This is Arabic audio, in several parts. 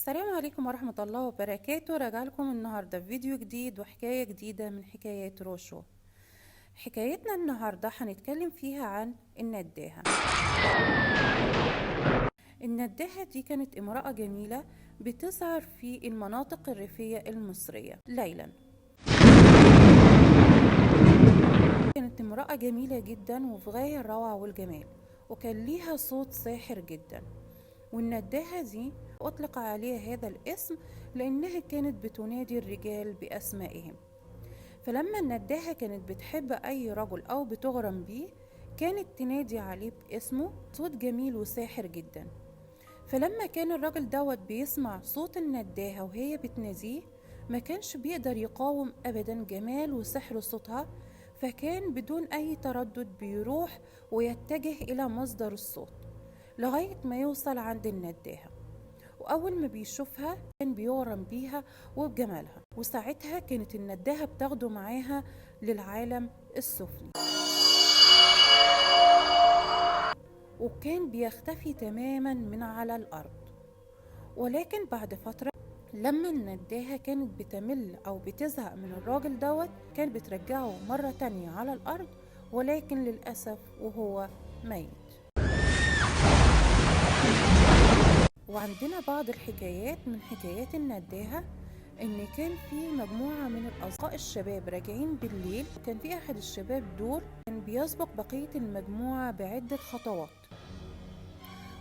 السلام عليكم ورحمة الله وبركاته. راجع لكم النهاردة فيديو جديد وحكاية جديدة من حكايات روشو. حكايتنا النهاردة هنتكلم فيها عن النداهة. النداهة دي كانت امرأة جميلة بتظهر في المناطق الريفية المصرية ليلا. كانت امرأة جميلة جدا وفي غاية الروعة والجمال، وكان ليها صوت ساحر جدا. والنداهة دي أطلق عليها هذا الاسم لأنها كانت بتنادي الرجال بأسمائهم. فلما النداهة كانت بتحب أي رجل أو بتغرم بيه كانت تنادي عليه باسمه، صوت جميل وساحر جدا. فلما كان الرجل دوت بيسمع صوت النداهة وهي بتناديه ما كانش بيقدر يقاوم أبدا جمال وسحر صوتها، فكان بدون أي تردد بيروح ويتجه إلى مصدر الصوت لغاية ما يوصل عند النداهة. وأول ما بيشوفها كان بيغرم بيها وبجمالها، وساعتها كانت النداهة بتاخده معاها للعالم السفلي، وكان بيختفي تماما من على الأرض. ولكن بعد فترة لما النداهة كانت بتمل أو بتزهق من الراجل دوت كانت بترجعه مرة تانية على الأرض، ولكن للأسف وهو ميت. وعندنا بعض الحكايات من حكايات النداهة ان كان في مجموعة من الاصدقاء الشباب راجعين بالليل، وكان في احد الشباب دول كان بيسبق بقية المجموعة بعدة خطوات،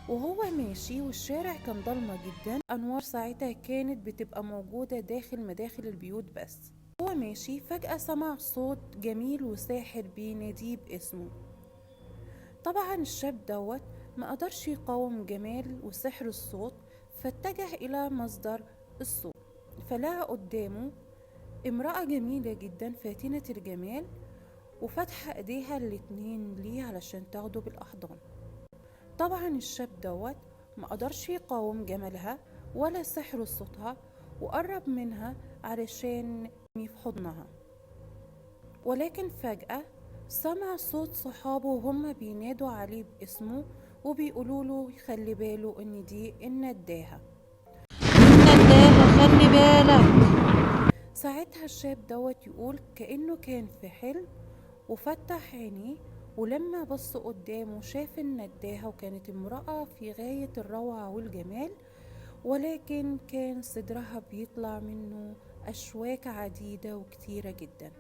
وهو ماشي والشارع كان ضلمة جدا. انوار ساعتها كانت بتبقى موجودة داخل مداخل البيوت بس. هو ماشي فجأة سمع صوت جميل وساحر بيناديه باسمه. طبعا الشاب دوت ما قدرش يقاوم جمال وسحر الصوت، فاتجه إلى مصدر الصوت، فلقى قدامه امرأة جميلة جدا فاتنة الجمال وفتح ايديها الاتنين ليه علشان تاخده بالأحضان. طبعا الشاب دوت ما قدرش يقاوم جمالها ولا سحر صوتها، وقرب منها علشان في حضنها. ولكن فجأة سمع صوت صحابه وهم بينادوا عليه باسمه وبيقولوا له خلي باله ان دي النداهة، النداهة خلي بالك. ساعتها الشاب دوت يقول كأنه كان في حلم، وفتح عينيه ولما بص قدامه شاف النداهة، وكانت امرأة في غاية الروعة والجمال، ولكن كان صدرها بيطلع منه أشواك عديدة وكتيرة جدا.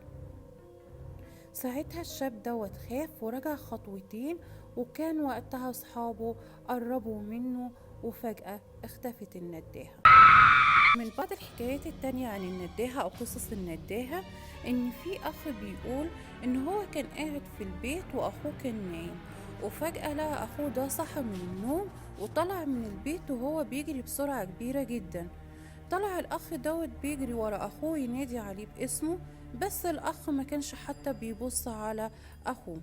ساعتها الشاب دوت خاف ورجع خطوتين، وكان وقتها أصحابه قربوا منه وفجأة اختفت النداهة. من بعض الحكايات التانية عن النداهة أو قصص النداهة إن في أخ بيقول إن هو كان قاعد في البيت وأخوه كان نايم، وفجأة لقى أخوه ده صحى من النوم وطلع من البيت وهو بيجري بسرعة كبيرة جدا. طلع الأخ دوت بيجري ورا أخوه ينادي عليه باسمه، بس الأخ ما كانش حتى بيبص على أخوه.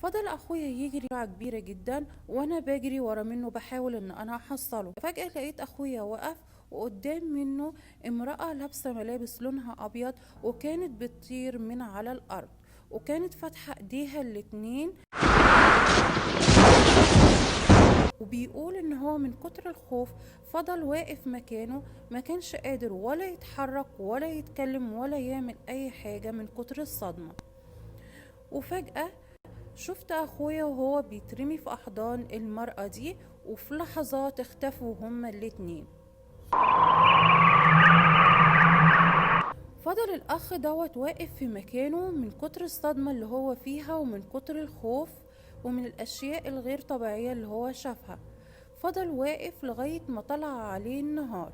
فضل أخويا يجري بسرعة كبيرة جدا وأنا بجري ورا منه بحاول إن أنا أحصله. فجأة لقيت أخويا وقف وقدام منه امرأة لابسة ملابس لونها أبيض وكانت بتطير من على الأرض، وكانت فاتحة ايديها الاتنين، وبيقول ان هو من كتر الخوف فضل واقف مكانه، ما كانش قادر ولا يتحرك ولا يتكلم ولا يعمل اي حاجة من كتر الصدمة. وفجأة شفت اخويا وهو بيترمي في احضان المرأة دي، وفي لحظات اختفوا هما الاتنين. فضل الاخ دوت واقف في مكانه من كتر الصدمة اللي هو فيها ومن كتر الخوف ومن الاشياء الغير طبيعية اللي هو شافها. فضل واقف لغاية ما طلع عليه النهار،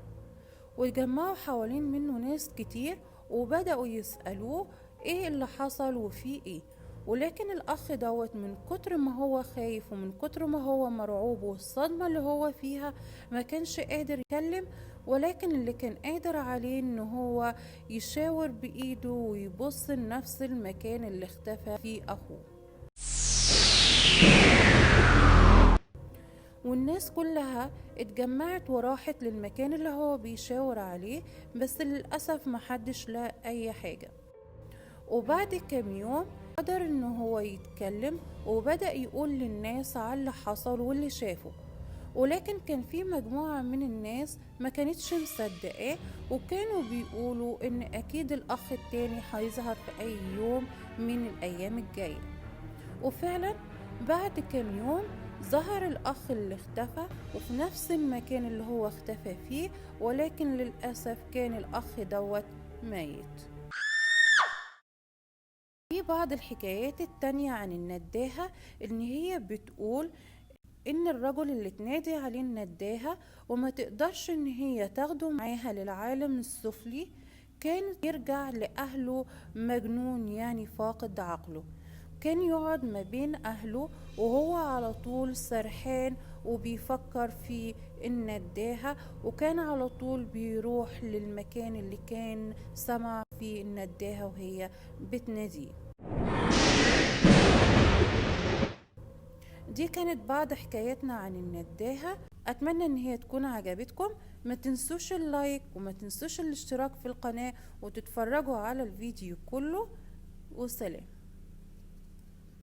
واتجمعوا حوالين منه ناس كتير وبدأوا يسألوه ايه اللي حصل وفيه ايه. ولكن الاخ دوت من كتر ما هو خايف ومن كتر ما هو مرعوب والصدمة اللي هو فيها ما كانش قادر يتكلم، ولكن اللي كان قادر عليه ان هو يشاور بايده ويبص لنفس المكان اللي اختفى فيه اخوه. والناس كلها اتجمعت وراحت للمكان اللي هو بيشاور عليه، بس للأسف محدش لقى أي حاجة. وبعد كام يوم قدر إنه هو يتكلم وبدأ يقول للناس على اللي حصل واللي شافه. ولكن كان في مجموعة من الناس ما كانتش مصدقاه، وكانوا بيقولوا ان اكيد الاخ التاني هيظهر في اي يوم من الايام الجاية. وفعلا بعد كام يوم ظهر الأخ اللي اختفى، وفي نفس المكان اللي هو اختفى فيه، ولكن للأسف كان الأخ دوت ميت. في بعض الحكايات التانية عن النداهة إن هي بتقول إن الرجل اللي تنادي عليه النداهة وما تقدرش إن هي تاخده معاها للعالم السفلي، كان يرجع لأهله مجنون، يعني فاقد عقله. كان يقعد ما بين أهله وهو على طول سرحان وبيفكر في النداهة، وكان على طول بيروح للمكان اللي كان سمع فيه النداهة وهي بتناديه. دي كانت بعض حكاياتنا عن النداهة. أتمنى إن هي تكون عجبتكم. ما تنسوش اللايك وما تنسوش الاشتراك في القناة وتتفرجوا على الفيديو كله، وسلام.